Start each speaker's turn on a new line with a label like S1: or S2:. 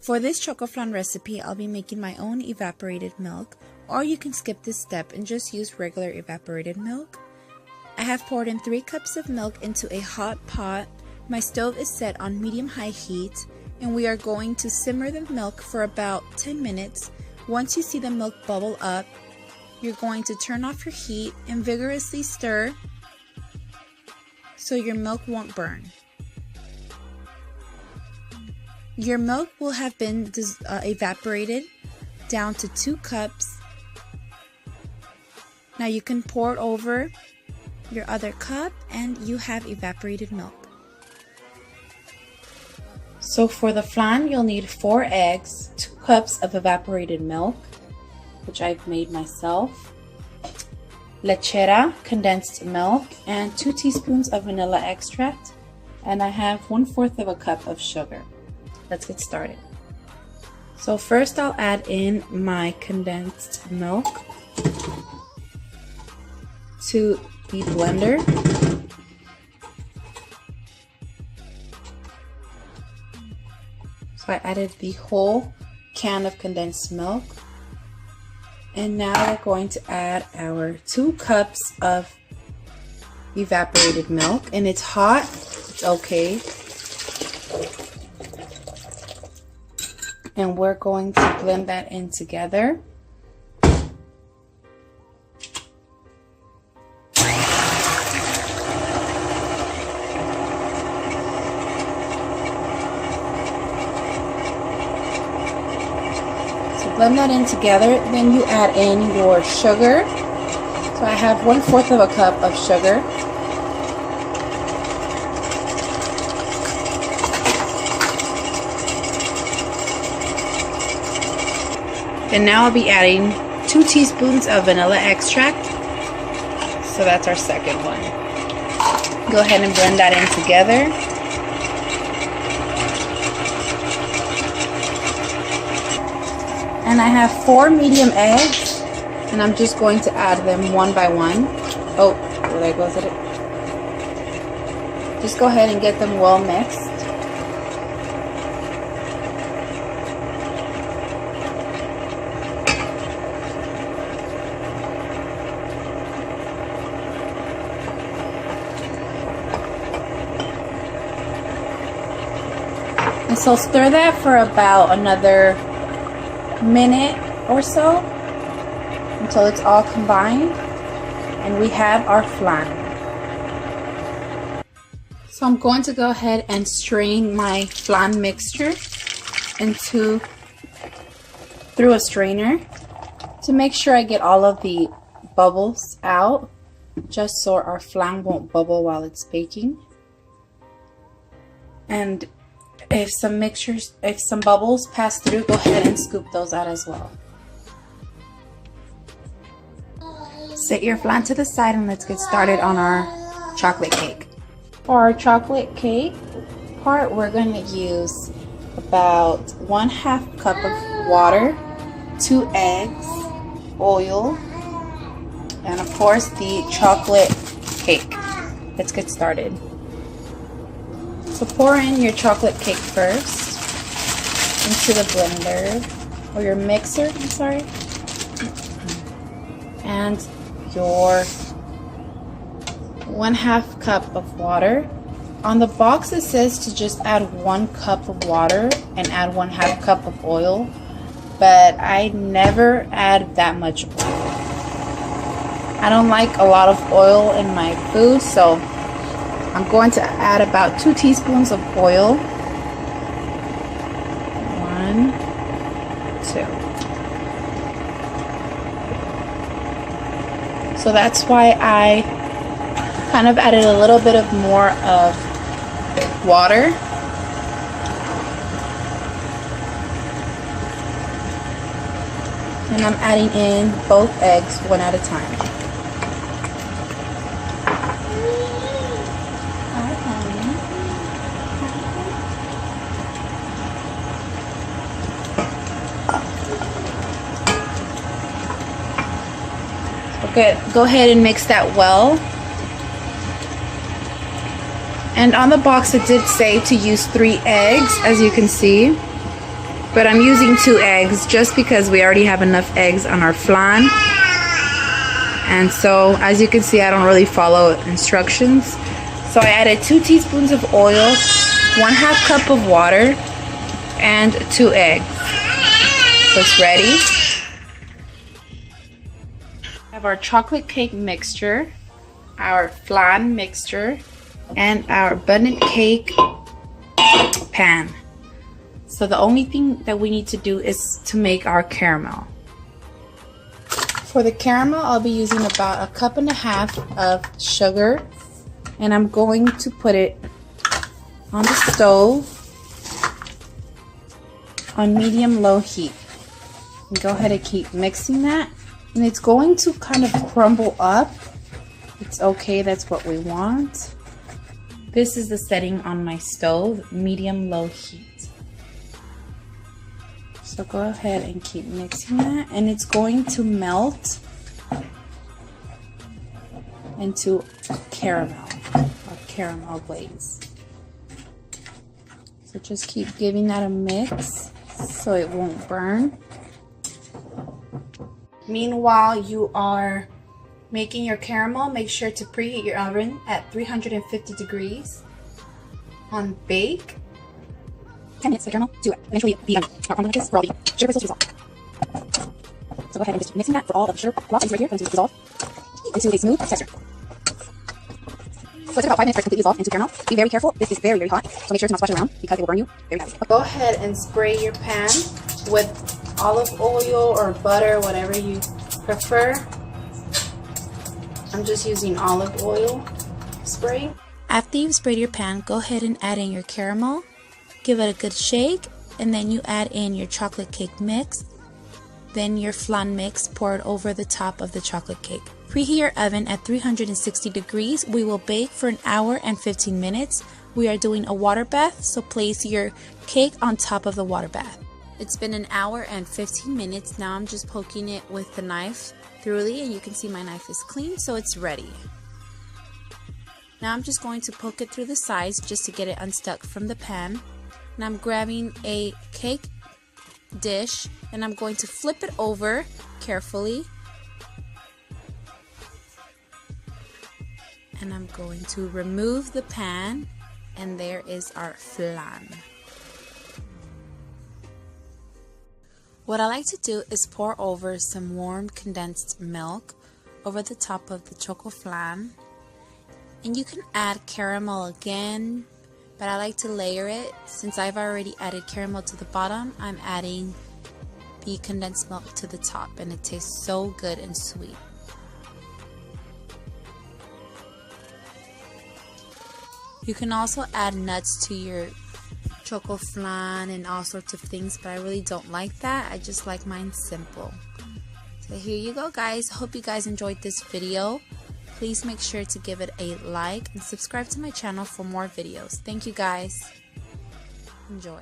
S1: For this Chocoflan recipe, I'll be making my own evaporated milk, or you can skip this step and just use regular evaporated milk. I have poured in 3 cups of milk into a hot pot. My stove is set on medium-high heat, and we are going to simmer the milk for about 10 minutes. Once you see the milk bubble up, you're going to turn off your heat and vigorously stir so your milk won't burn. Your milk will have been evaporated down to 2 cups. Now you can pour it over your other cup and you have evaporated milk. So for the flan, you'll need 4 eggs, 2 cups of evaporated milk, which I've made myself, lechera, condensed milk, and 2 teaspoons of vanilla extract, and I have 1/4 of a cup of sugar. Let's get started. So first I'll add in my condensed milk to the blender. So I added the whole can of condensed milk. And now we're going to add our 2 cups of evaporated milk. And it's hot, it's okay. And we're going to blend that in together. Blend that in together, then you add in your sugar. So I have 1/4 of a cup of sugar. And now I'll be adding 2 teaspoons of vanilla extract. So that's our second one. Go ahead and blend that in together. And I have 4 medium eggs, and I'm just going to add them one by one. Oh, there goes it. Just go ahead and get them well mixed. And so stir that for about another minute or so until it's all combined, and we have our flan. So I'm going to go ahead and strain my flan mixture through a strainer to make sure I get all of the bubbles out, just so our flan won't bubble while it's baking. And if some bubbles pass through, go ahead and scoop those out as well. Set your flan to the side and let's get started on our chocolate cake. For our chocolate cake part, we're going to use about 1/2 cup of water, 2 eggs, oil, and of course the chocolate cake. Let's get started. So pour in your chocolate cake first into the blender, or your mixer, I'm sorry, and your 1/2 cup of water. On the box it says to just add 1 cup of water and add 1/2 cup of oil, but I never add that much oil. I don't like a lot of oil in my food, so I'm going to add about 2 teaspoons of oil. 1, 2. So that's why I kind of added a little bit of more of water. And I'm adding in both eggs one at a time. Good. Go ahead and mix that well. And on the box it did say to use 3 eggs, as you can see. but I'm using 2 eggs just because we already have enough eggs on our flan. And so, as you can see, I don't really follow instructions. So I added 2 teaspoons of oil, 1/2 cup of water, and 2 eggs. So it's ready. We have our chocolate cake mixture, our flan mixture, and our abundant cake pan. So the only thing that we need to do is to make our caramel. For the caramel, I'll be using about 1.5 cups of sugar, and I'm going to put it on the stove on medium-low heat. And go ahead and keep mixing that, and it's going to kind of crumble up. It's okay, that's what we want. This is the setting on my stove, medium-low heat. So go ahead and keep mixing that, and it's going to melt into caramel or caramel glaze. So just keep giving that a mix so it won't burn. Meanwhile, you are making your caramel. Make sure to preheat your oven at 350 degrees on bake. 10 minutes for the caramel to eventually be not crumbling like this for all the sugar crystals to dissolve. So go ahead and just mixing that for all of the sugar blocks right here to dissolve into a smooth texture. So it took about 5 minutes for it to completely dissolve into caramel. Be very careful. This is very, very hot. So make sure to not splash it around because it will burn you very badly. Go ahead and spray your pan with olive oil or butter, whatever you prefer. I'm just using olive oil spray. After you've sprayed your pan, go ahead and add in your caramel. Give it a good shake, and then you add in your chocolate cake mix, then your flan mix poured over the top of the chocolate cake. Preheat your oven at 360 degrees. We will bake for 1 hour and 15 minutes. We are doing a water bath, so place your cake on top of the water bath. It's been 1 hour and 15 minutes. Now I'm just poking it with the knife thoroughly, and you can see my knife is clean, so it's ready. Now I'm just going to poke it through the sides just to get it unstuck from the pan. And I'm grabbing a cake dish and I'm going to flip it over carefully. And I'm going to remove the pan, and there is our flan. What I like to do is pour over some warm condensed milk over the top of the Chocoflan. And you can add caramel again, but I like to layer it. Since I've already added caramel to the bottom, I'm adding the condensed milk to the top, and it tastes so good and sweet. You can also add nuts to your Chocoflan and all sorts of things, but I really don't like that. I just like mine simple. So here you go, guys. Hope you guys enjoyed this video. Please make sure to give it a like and subscribe to my channel for more videos. Thank you, guys. Enjoy.